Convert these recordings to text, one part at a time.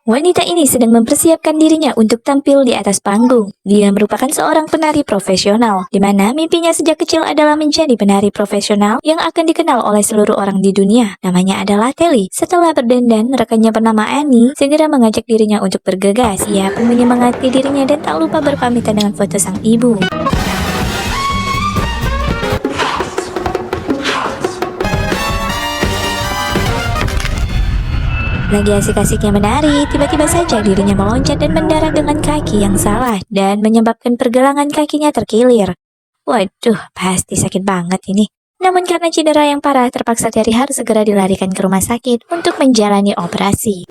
Wanita ini sedang mempersiapkan dirinya untuk tampil di atas panggung. Dia merupakan seorang penari profesional, di mana mimpinya sejak kecil adalah menjadi penari profesional yang akan dikenal oleh seluruh orang di dunia. Namanya adalah Telly. Setelah berdandan, rekannya bernama Annie segera mengajak dirinya untuk bergegas. Ia pun menyemangati dirinya dan tak lupa berpamitan dengan foto sang ibu. Lagi asik-asiknya menari, tiba-tiba saja dirinya meloncat dan mendarat dengan kaki yang salah dan menyebabkan pergelangan kakinya terkilir. Waduh, pasti sakit banget ini. Namun karena cedera yang parah, terpaksa Terry harus segera dilarikan ke rumah sakit untuk menjalani operasi.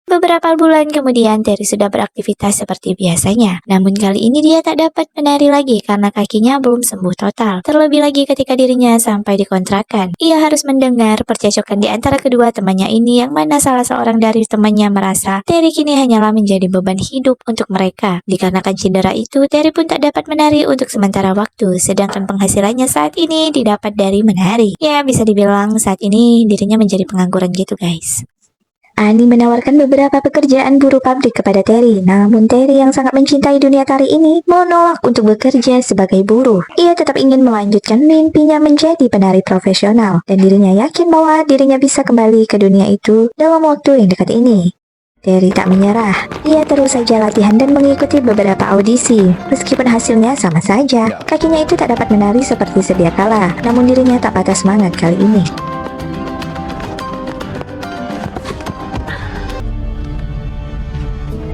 Beberapa bulan kemudian Terry sudah beraktivitas seperti biasanya. Namun kali ini dia tak dapat menari lagi karena kakinya belum sembuh total. Terlebih lagi ketika dirinya sampai di kontrakan. Ia harus mendengar percekcokan di antara kedua temannya ini, yang mana salah seorang dari temannya merasa Terry kini hanyalah menjadi beban hidup untuk mereka. Dikarenakan cedera itu, Terry pun tak dapat menari untuk sementara waktu, sedangkan penghasilannya saat ini didapat dari menari. Ya, bisa dibilang saat ini dirinya menjadi pengangguran gitu guys. Annie menawarkan beberapa pekerjaan buruh pabrik kepada Terry, namun Terry yang sangat mencintai dunia tari ini menolak untuk bekerja sebagai buruh. Ia tetap ingin melanjutkan mimpinya menjadi penari profesional, dan dirinya yakin bahwa dirinya bisa kembali ke dunia itu dalam waktu yang dekat ini. Terry tak menyerah, ia terus saja latihan dan mengikuti beberapa audisi. Meskipun hasilnya sama saja, kakinya itu tak dapat menari seperti sedia kala, namun dirinya tak patah semangat kali ini.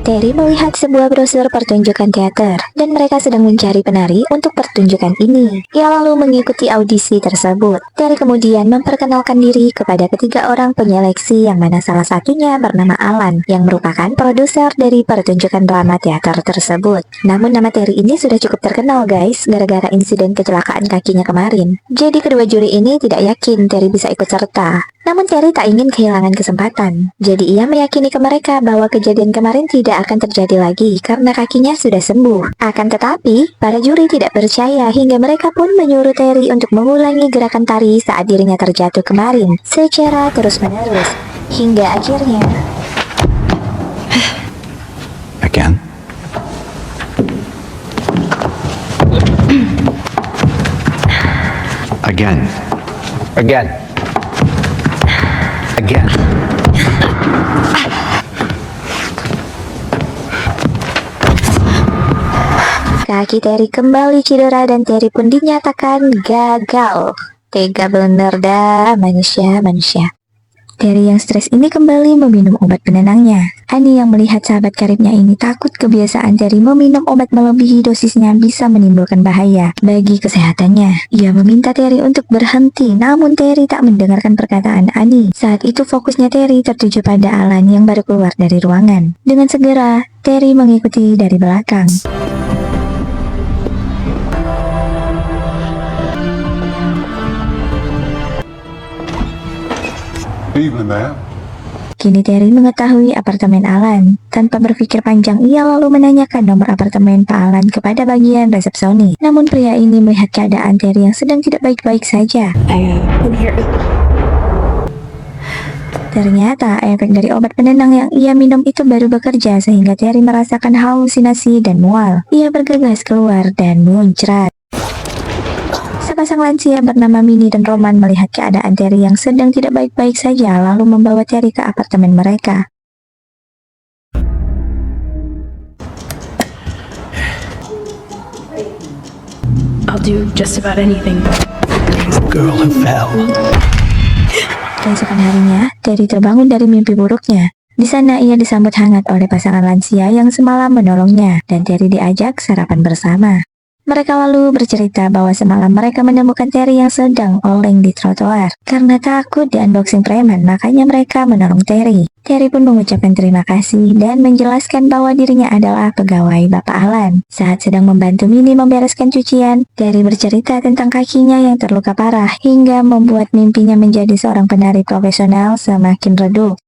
Terry melihat sebuah brosur pertunjukan teater, dan mereka sedang mencari penari untuk pertunjukan ini. Ia lalu mengikuti audisi tersebut. Terry kemudian memperkenalkan diri kepada ketiga orang penyeleksi, yang mana salah satunya bernama Alan, yang merupakan produser dari pertunjukan drama teater tersebut. Namun nama Terry ini sudah cukup terkenal guys, gara-gara insiden kecelakaan kakinya kemarin. Jadi kedua juri ini tidak yakin Terry bisa ikut serta. Namun Terry tak ingin kehilangan kesempatan. Jadi ia meyakini ke mereka bahwa kejadian kemarin tidak akan terjadi lagi karena kakinya sudah sembuh. Akan tetapi, para juri tidak percaya hingga mereka pun menyuruh Terry untuk mengulangi gerakan tari saat dirinya terjatuh kemarin secara terus-menerus. Hingga akhirnya... Again? Again. Again. Again. Kaki Terry kembali cedera dan Terry pun dinyatakan gagal. Tega bener dah manusia. Terry yang stres ini kembali meminum obat penenangnya. Annie yang melihat sahabat karibnya ini takut kebiasaan Terry meminum obat melebihi dosisnya bisa menimbulkan bahaya bagi kesehatannya. Ia meminta Terry untuk berhenti, namun Terry tak mendengarkan perkataan Annie. Saat itu fokusnya Terry tertuju pada Alan yang baru keluar dari ruangan. Dengan segera, Terry mengikuti dari belakang. Evening, ma'am. Kini Terry mengetahui apartemen Alan. Tanpa berpikir panjang, ia lalu menanyakan nomor apartemen Pak Alan kepada bagian resepsionis. Namun pria ini melihat keadaan Terry yang sedang tidak baik-baik saja. Ternyata efek dari obat penenang yang ia minum itu baru bekerja sehingga Terry merasakan halusinasi dan mual. Ia bergegas keluar dan muncrat. Sepasang lansia bernama Minnie dan Roman melihat keadaan Terry yang sedang tidak baik-baik saja, lalu membawa Terry ke apartemen mereka. I'll do just about anything. The girl who fell. Keesokan harinya, Terry terbangun dari mimpi buruknya. Di sana ia disambut hangat oleh pasangan lansia yang semalam menolongnya, dan Terry diajak sarapan bersama. Mereka lalu bercerita bahwa semalam mereka menemukan Terry yang sedang oleng di trotoar. Karena takut di-unboxing preman, makanya mereka menolong Terry. Terry pun mengucapkan terima kasih dan menjelaskan bahwa dirinya adalah pegawai Bapak Alan. Saat sedang membantu Minnie membereskan cucian, Terry bercerita tentang kakinya yang terluka parah hingga membuat mimpinya menjadi seorang penari profesional semakin redup.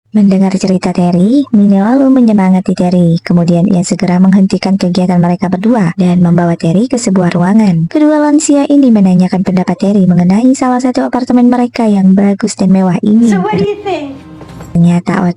Mendengar cerita Terry, Minnie lalu menyemangati Terry. Kemudian ia segera menghentikan kegiatan mereka berdua dan membawa Terry ke sebuah ruangan. Kedua lansia ini menanyakan pendapat Terry mengenai salah satu apartemen mereka yang bagus dan mewah ini. So what do you think?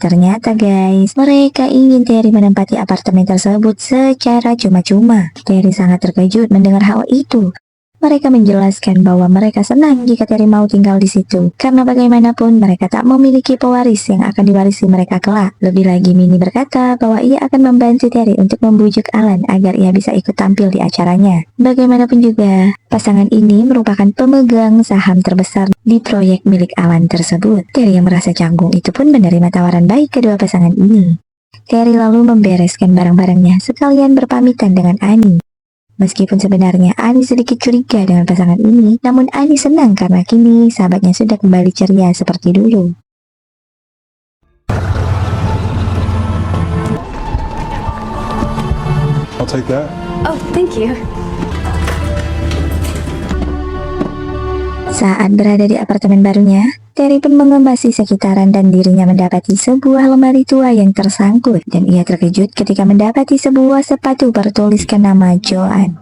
Ternyata guys, mereka ingin Terry menempati apartemen tersebut secara cuma-cuma. Terry sangat terkejut mendengar hal itu. Mereka menjelaskan bahwa mereka senang jika Terry mau tinggal di situ, karena bagaimanapun mereka tak memiliki pewaris yang akan diwarisi mereka kelak. Lebih lagi, Minnie berkata bahwa ia akan membantu Terry untuk membujuk Alan agar ia bisa ikut tampil di acaranya. Bagaimanapun juga, pasangan ini merupakan pemegang saham terbesar di proyek milik Alan tersebut. Terry yang merasa canggung itu pun menerima tawaran baik kedua pasangan ini. Terry lalu membereskan barang-barangnya sekalian berpamitan dengan Annie. Meskipun sebenarnya Annie sedikit curiga dengan pasangan ini, namun Annie senang karena kini sahabatnya sudah kembali ceria seperti dulu. I'll take that. Oh, thank you. Saat berada di apartemen barunya, Terry pun mengembasi sekitaran dan dirinya mendapati sebuah lemari tua yang tersangkut, dan ia terkejut ketika mendapati sebuah sepatu bertuliskan nama Joan.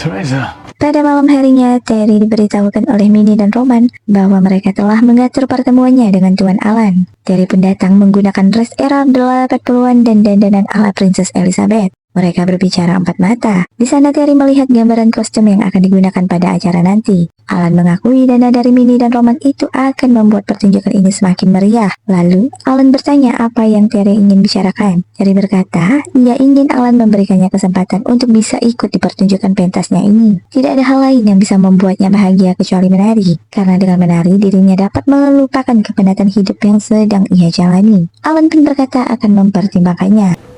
Teresa. Pada malam harinya, Terry diberitahukan oleh Minnie dan Roman bahwa mereka telah mengatur pertemuannya dengan Tuan Alan. Terry pun datang menggunakan dress era 80-an dan dandanan ala Princess Elizabeth. Mereka berbicara empat mata. Di sana Terry melihat gambaran kostum yang akan digunakan pada acara nanti. Alan mengakui dana dari Minnie dan Roman itu akan membuat pertunjukan ini semakin meriah. Lalu, Alan bertanya apa yang Terry ingin bicarakan. Terry berkata, ia ingin Alan memberikannya kesempatan untuk bisa ikut di pertunjukan pentasnya ini. Tidak ada hal lain yang bisa membuatnya bahagia kecuali menari. Karena dengan menari, dirinya dapat melupakan kepenatan hidup yang sedang ia jalani. Alan pun berkata akan mempertimbangkannya.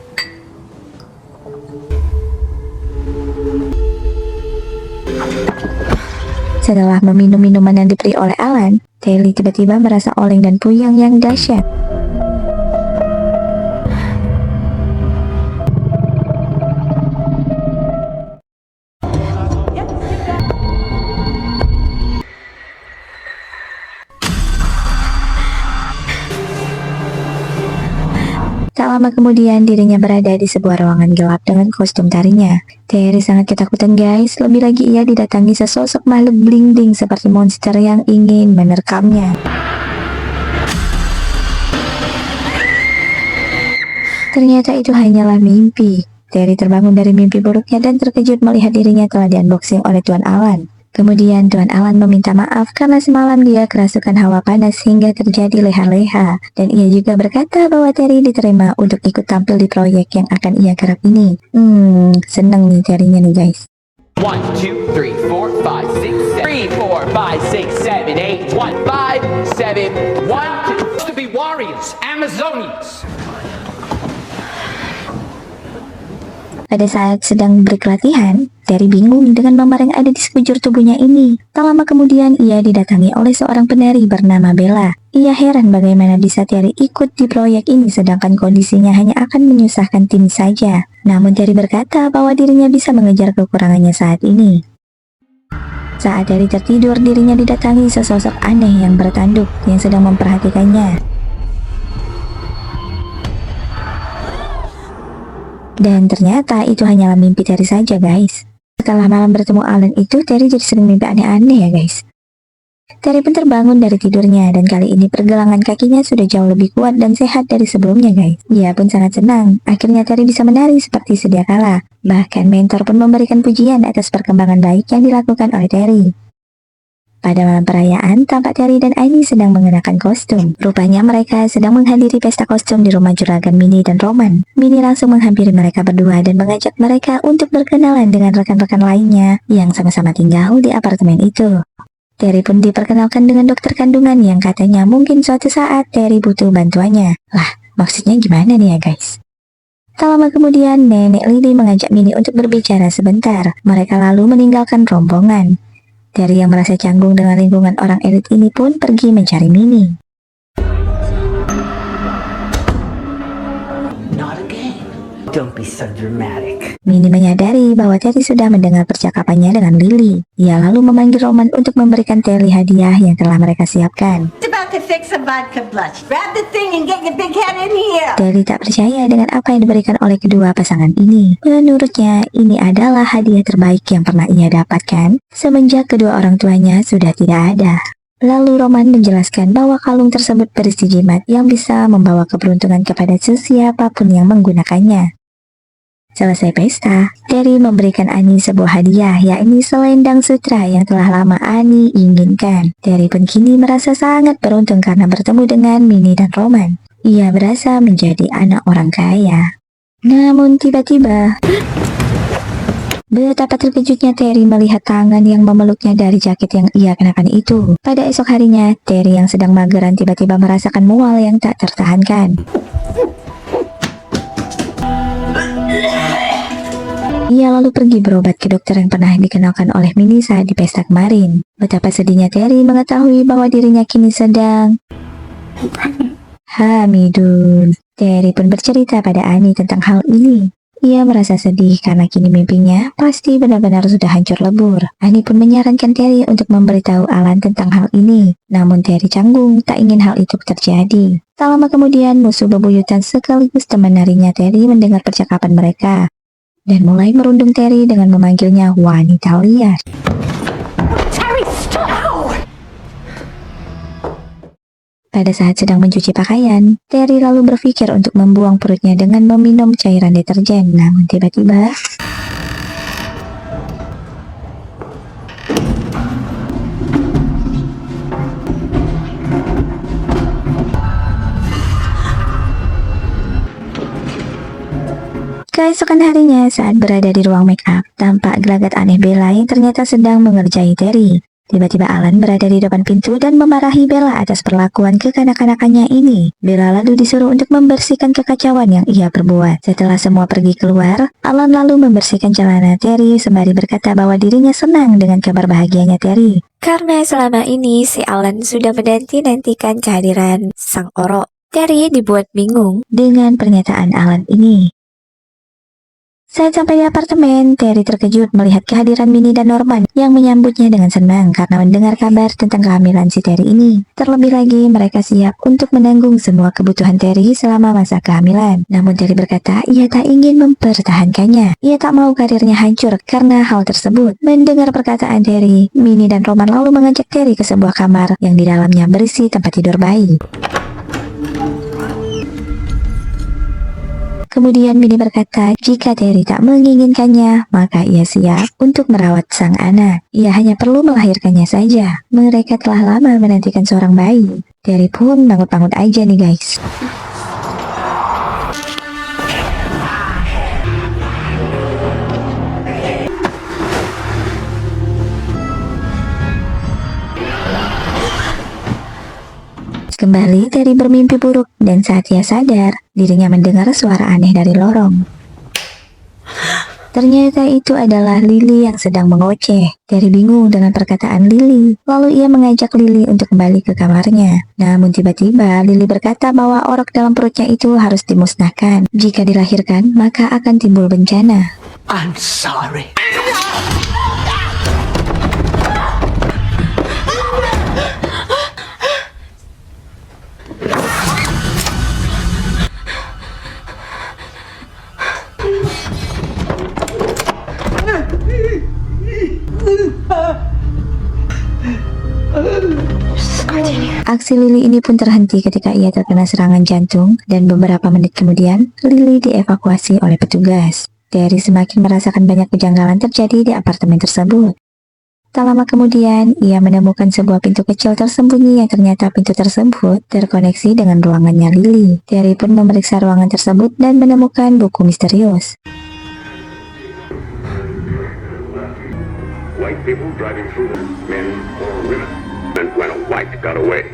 Setelah meminum minuman yang diberi oleh Alan, Terry tiba-tiba merasa oleng dan puyeng yang dahsyat. Tak lama kemudian dirinya berada di sebuah ruangan gelap dengan kostum tarinya. Terry sangat ketakutan guys, lebih lagi ia didatangi sesosok makhluk bling-bling seperti monster yang ingin menerkamnya. Ternyata itu hanyalah mimpi. Terry terbangun dari mimpi buruknya dan terkejut melihat dirinya telah di-unboxing oleh Tuan Alan. Kemudian Tuan Alan meminta maaf karena semalam dia kerasukan hawa panas hingga terjadi leha-leha. Dan ia juga berkata bahwa Terry diterima untuk ikut tampil di proyek yang akan ia garap ini. Seneng nih Terry-nya nih guys. 1, 2, 3, 4, 5, 6, 7, 3, 4, 5, 6, 7, 8, 1, 5, 7, 1, 2. To be warriors, Amazonians. Pada saat sedang berlatihan, Terry bingung dengan memar yang ada di sekujur tubuhnya ini. Tak lama kemudian ia didatangi oleh seorang penari bernama Bella. Ia heran bagaimana bisa Terry ikut di proyek ini sedangkan kondisinya hanya akan menyusahkan tim saja. Namun Terry berkata bahwa dirinya bisa mengejar kekurangannya saat ini. Saat Terry tertidur, dirinya didatangi sesosok aneh yang bertanduk yang sedang memperhatikannya. Dan ternyata itu hanyalah mimpi Terry saja guys. Setelah malam bertemu Alan itu, Terry jadi sering mimpi aneh-aneh ya guys. Terry pun terbangun dari tidurnya dan kali ini pergelangan kakinya sudah jauh lebih kuat dan sehat dari sebelumnya guys. Ia pun sangat senang, akhirnya Terry bisa menari seperti sedia kala. Bahkan mentor pun memberikan pujian atas perkembangan baik yang dilakukan oleh Terry. Pada malam perayaan, tampak Terry dan Annie sedang mengenakan kostum. Rupanya mereka sedang menghadiri pesta kostum di rumah juragan Minnie dan Roman. Minnie langsung menghampiri mereka berdua dan mengajak mereka untuk berkenalan dengan rekan-rekan lainnya yang sama-sama tinggal di apartemen itu. Terry pun diperkenalkan dengan dokter kandungan yang katanya mungkin suatu saat Terry butuh bantuannya. Lah, maksudnya gimana nih ya guys? Tak lama kemudian, Nenek Lily mengajak Minnie untuk berbicara sebentar. Mereka lalu meninggalkan rombongan. Terry yang merasa canggung dengan lingkungan orang elit ini pun pergi mencari Minnie. Not again. Don't be so dramatic. Minnie menyadari bahwa Terry sudah mendengar percakapannya dengan Lily. Ia lalu memanggil Roman untuk memberikan Terry hadiah yang telah mereka siapkan. It's about to fix a vodka blush. Grab the thing and get your big head in here. Terry tak percaya dengan apa yang diberikan oleh kedua pasangan ini. Menurutnya, ini adalah hadiah terbaik yang pernah ia dapatkan semenjak kedua orang tuanya sudah tidak ada. Lalu Roman menjelaskan bahwa kalung tersebut berisi jimat yang bisa membawa keberuntungan kepada sesiapapun yang menggunakannya. Selesai pesta, Terry memberikan Annie sebuah hadiah, yakni selendang sutra yang telah lama Annie inginkan. Terry pun kini merasa sangat beruntung karena bertemu dengan Minnie dan Roman. Ia berasa menjadi anak orang kaya. Namun tiba-tiba, betapa terkejutnya Terry melihat tangan yang memeluknya dari jaket yang ia kenakan itu. Pada esok harinya, Terry yang sedang mageran tiba-tiba merasakan mual yang tak tertahankan. Ia lalu pergi berobat ke dokter yang pernah dikenalkan oleh Minnie saat di pesta kemarin. Betapa sedihnya Terry mengetahui bahwa dirinya kini sedang hamidun. Terry pun bercerita pada Annie tentang hal ini. Ia merasa sedih karena kini mimpinya pasti benar-benar sudah hancur lebur. Annie pun menyarankan Terry untuk memberitahu Alan tentang hal ini. Namun Terry canggung, tak ingin hal itu terjadi. Tak lama kemudian, musuh bebuyutan sekaligus teman narinya Terry mendengar percakapan mereka dan mulai merundung Terry dengan memanggilnya wanita liar. Terry, stop! Pada saat sedang mencuci pakaian, Terry lalu berpikir untuk membuang perutnya dengan meminum cairan deterjen. Namun tiba-tiba, keesokan harinya saat berada di ruang make up, tampak gelagat aneh Bella yang ternyata sedang mengerjai Terry. Tiba-tiba Alan berada di depan pintu dan memarahi Bella atas perlakuan kekanak-kanakannya ini. Bella lalu disuruh untuk membersihkan kekacauan yang ia perbuat. Setelah semua pergi keluar, Alan lalu membersihkan celana Terry sembari berkata bahwa dirinya senang dengan kabar bahagianya Terry. Karena selama ini si Alan sudah menanti-nantikan kehadiran sang orok. Terry dibuat bingung dengan pernyataan Alan ini. Saat sampai di apartemen, Terry terkejut melihat kehadiran Minnie dan Norman yang menyambutnya dengan senang karena mendengar kabar tentang kehamilan si Terry ini. Terlebih lagi, mereka siap untuk menanggung semua kebutuhan Terry selama masa kehamilan. Namun Terry berkata ia tak ingin mempertahankannya. Ia tak mau karirnya hancur karena hal tersebut. Mendengar perkataan Terry, Minnie dan Roman lalu mengajak Terry ke sebuah kamar yang di dalamnya berisi tempat tidur bayi. Kemudian Minnie berkata jika Terry tak menginginkannya, maka ia siap untuk merawat sang anak. Ia hanya perlu melahirkannya saja. Mereka telah lama menantikan seorang bayi. Terry pun bangun-bangun aja nih guys. Kembali Terry bermimpi buruk dan saat ia sadar, dirinya mendengar suara aneh dari lorong. Ternyata itu adalah Lily yang sedang mengoceh. Terry bingung dengan perkataan Lily. Lalu ia mengajak Lily untuk kembali ke kamarnya. Namun tiba-tiba Lily berkata bahwa orok dalam perutnya itu harus dimusnahkan. Jika dilahirkan, maka akan timbul bencana. I'm sorry. Aksi Lily ini pun terhenti ketika ia terkena serangan jantung dan beberapa menit kemudian Lily dievakuasi oleh petugas. Terry semakin merasakan banyak kejanggalan terjadi di apartemen tersebut. Tak lama kemudian, ia menemukan sebuah pintu kecil tersembunyi yang ternyata pintu tersebut terkoneksi dengan ruangannya Lily. Terry pun memeriksa ruangan tersebut dan menemukan buku misterius. White people driving through them, men or women, and when a white got away.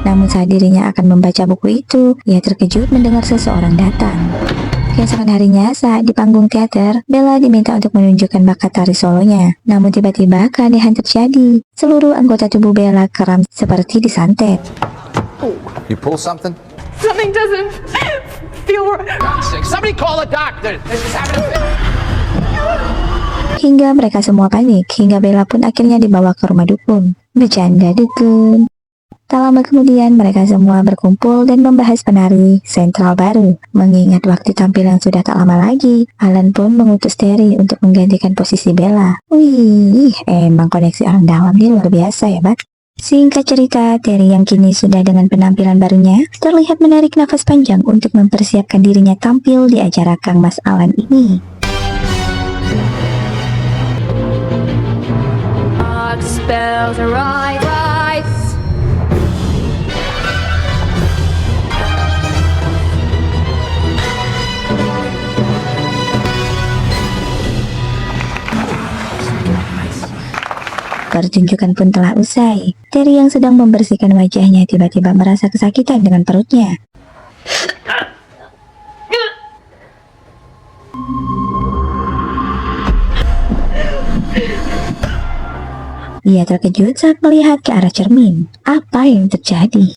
Namun saat dirinya akan membaca buku itu, ia terkejut mendengar seseorang datang. Keesokan harinya, saat di panggung teater, Bella diminta untuk menunjukkan bakat tari solonya. Namun tiba-tiba keanehan terjadi. Seluruh anggota tubuh Bella kram seperti disantet. You pull something? Something doesn't feel right. Somebody call a doctor. This is happening. Hingga mereka semua panik, hingga Bella pun akhirnya dibawa ke rumah dukun. Bercanda dukun. Tak lama kemudian mereka semua berkumpul dan membahas penari sentral baru. Mengingat waktu tampil yang sudah tak lama lagi, Alan pun mengutus Terry untuk menggantikan posisi Bella. Wih, emang koneksi orang dalam ini luar biasa ya, Bat. Singkat cerita, Terry yang kini sudah dengan penampilan barunya, terlihat menarik nafas panjang untuk mempersiapkan dirinya tampil di acara Kang Mas Alan ini. Spells arise. Pertunjukan pun telah usai. Terry yang sedang membersihkan wajahnya tiba-tiba merasa kesakitan dengan perutnya. Ia terkejut saat melihat ke arah cermin. Apa yang terjadi?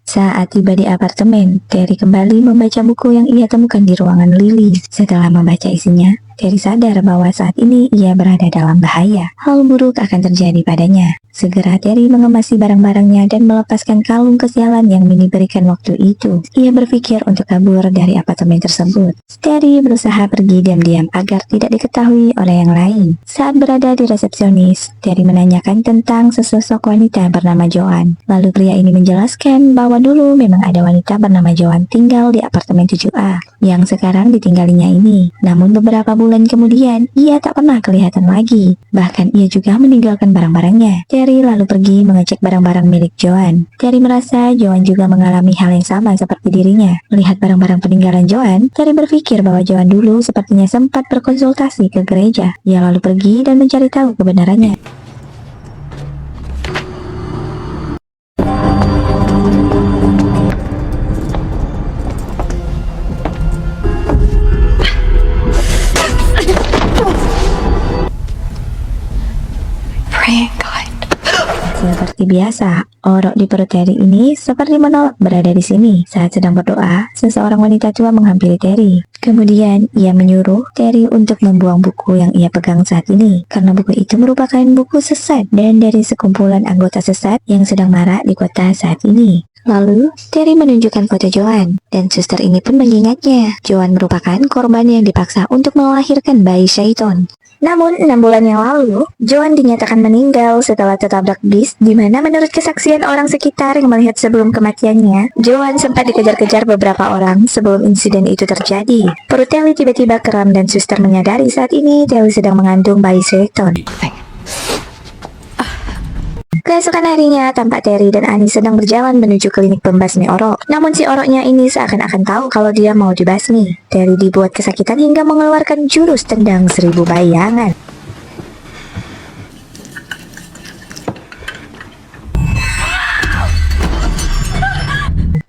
Saat tiba di apartemen, Terry kembali membaca buku yang ia temukan di ruangan Lily. Setelah membaca isinya, Terry sadar bahwa saat ini ia berada dalam bahaya. Hal buruk akan terjadi padanya. Segera Terry mengemasi barang-barangnya dan melepaskan kalung kesialan yang Minnie berikan waktu itu. Ia berpikir untuk kabur dari apartemen tersebut. Terry berusaha pergi diam-diam agar tidak diketahui oleh yang lain. Saat berada di resepsionis, Terry menanyakan tentang sesosok wanita bernama Joan. Lalu pria ini menjelaskan bahwa dulu memang ada wanita bernama Joan tinggal di apartemen 7A yang sekarang ditinggalinya ini. Namun beberapa bulan kemudian, ia tak pernah kelihatan lagi. Bahkan ia juga meninggalkan barang-barangnya. Terry lalu pergi mengecek barang-barang milik Joan. Terry merasa Joan juga mengalami hal yang sama seperti dirinya. Melihat barang-barang peninggalan Joan, Terry berpikir bahwa Joan dulu sepertinya sempat berkonsultasi ke gereja. Ia lalu pergi dan mencari tahu kebenarannya. Seperti biasa, orok di perut Terry ini seperti menolak berada di sini. Saat sedang berdoa, seseorang wanita tua menghampiri Terry. Kemudian, ia menyuruh Terry untuk membuang buku yang ia pegang saat ini. Karena buku itu merupakan buku sesat dan dari sekumpulan anggota sesat yang sedang marak di kota saat ini. Lalu, Terry menunjukkan foto Joan, dan suster ini pun mengingatnya. Joan merupakan korban yang dipaksa untuk melahirkan bayi syaiton. Namun, 6 bulan yang lalu, Joan dinyatakan meninggal setelah tertabrak bis, di mana menurut kesaksian orang sekitar yang melihat sebelum kematiannya, Joan sempat dikejar-kejar beberapa orang sebelum insiden itu terjadi. Perut Terry tiba-tiba kram dan suster menyadari saat ini Terry sedang mengandung bayi syaiton. Keesokan harinya, tampak Terry dan Annie sedang berjalan menuju klinik pembasmi orok. Namun si oroknya ini seakan-akan tahu kalau dia mau dibasmi. Terry dibuat kesakitan hingga mengeluarkan jurus tendang 1000 bayangan.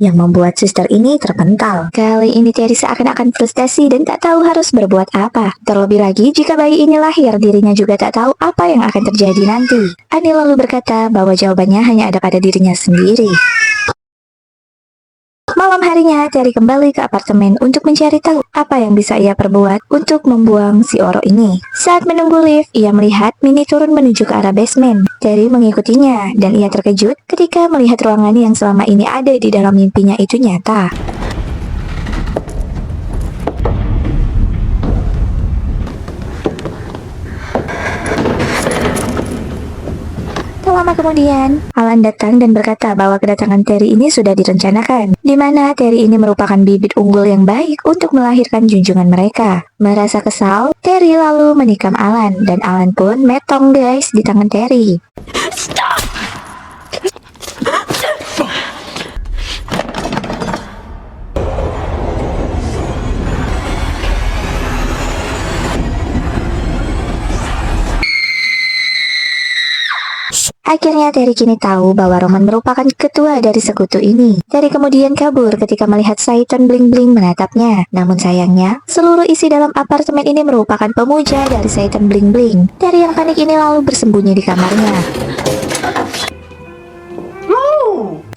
Yang membuat suster ini terpental. Kali ini Terry seakan-akan frustasi dan tak tahu harus berbuat apa. Terlebih lagi jika bayi ini lahir, dirinya juga tak tahu apa yang akan terjadi nanti. Annie lalu berkata bahwa jawabannya hanya ada pada dirinya sendiri. Malam harinya, Terry kembali ke apartemen untuk mencari tahu apa yang bisa ia perbuat untuk membuang si orok ini. Saat menunggu lift, ia melihat Minnie turun menuju ke arah basement. Terry mengikutinya, dan ia terkejut ketika melihat ruangan yang selama ini ada di dalam mimpinya itu nyata. Tak lama kemudian, Alan datang dan berkata bahwa kedatangan Terry ini sudah direncanakan, di mana Terry ini merupakan bibit unggul yang baik untuk melahirkan junjungan mereka. Merasa kesal, Terry lalu menikam Alan, dan Alan pun metong guys di tangan Terry. Akhirnya Terry kini tahu bahwa Roman merupakan ketua dari sekutu ini. Terry kemudian kabur ketika melihat Satan Bling-Bling menatapnya. Namun sayangnya, seluruh isi dalam apartemen ini merupakan pemuja dari Satan Bling-Bling. Terry yang panik ini lalu bersembunyi di kamarnya.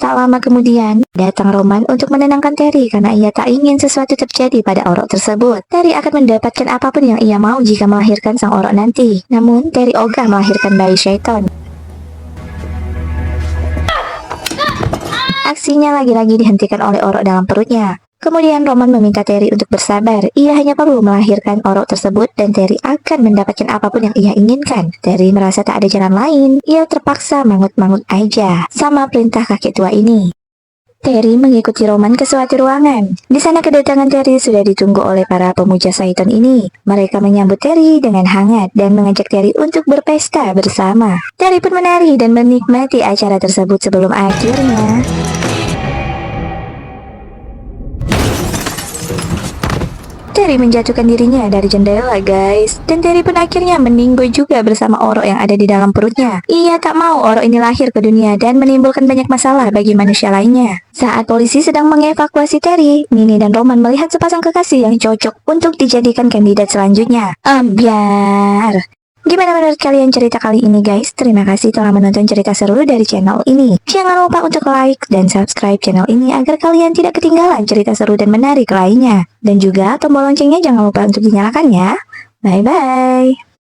Tak lama kemudian, datang Roman untuk menenangkan Terry karena ia tak ingin sesuatu terjadi pada orok tersebut. Terry akan mendapatkan apapun yang ia mau jika melahirkan sang orok nanti. Namun, Terry ogah melahirkan bayi syaitan. Aksinya lagi-lagi dihentikan oleh orok dalam perutnya. Kemudian Roman meminta Terry untuk bersabar. Ia hanya perlu melahirkan orok tersebut dan Terry akan mendapatkan apapun yang ia inginkan. Terry merasa tak ada jalan lain. Ia terpaksa mangut-mangut aja sama perintah kakek tua ini. Terry mengikuti Roman ke suatu ruangan. Di sana kedatangan Terry sudah ditunggu oleh para pemuja syaitan ini. Mereka menyambut Terry dengan hangat dan mengajak Terry untuk berpesta bersama. Terry pun menari dan menikmati acara tersebut sebelum akhirnya Terry menjatuhkan dirinya dari jendela, guys. Dan Terry pun akhirnya meninggoy juga bersama orok yang ada di dalam perutnya. Ia tak mau orok ini lahir ke dunia dan menimbulkan banyak masalah bagi manusia lainnya. Saat polisi sedang mengevakuasi Terry, Minnie dan Roman melihat sepasang kekasih yang cocok untuk dijadikan kandidat selanjutnya. Ambiar. Gimana menurut kalian cerita kali ini, guys? Terima kasih telah menonton cerita seru dari channel ini. Jangan lupa untuk like dan subscribe channel ini agar kalian tidak ketinggalan cerita seru dan menarik lainnya. Dan juga tombol loncengnya jangan lupa untuk dinyalakan ya. Bye-bye.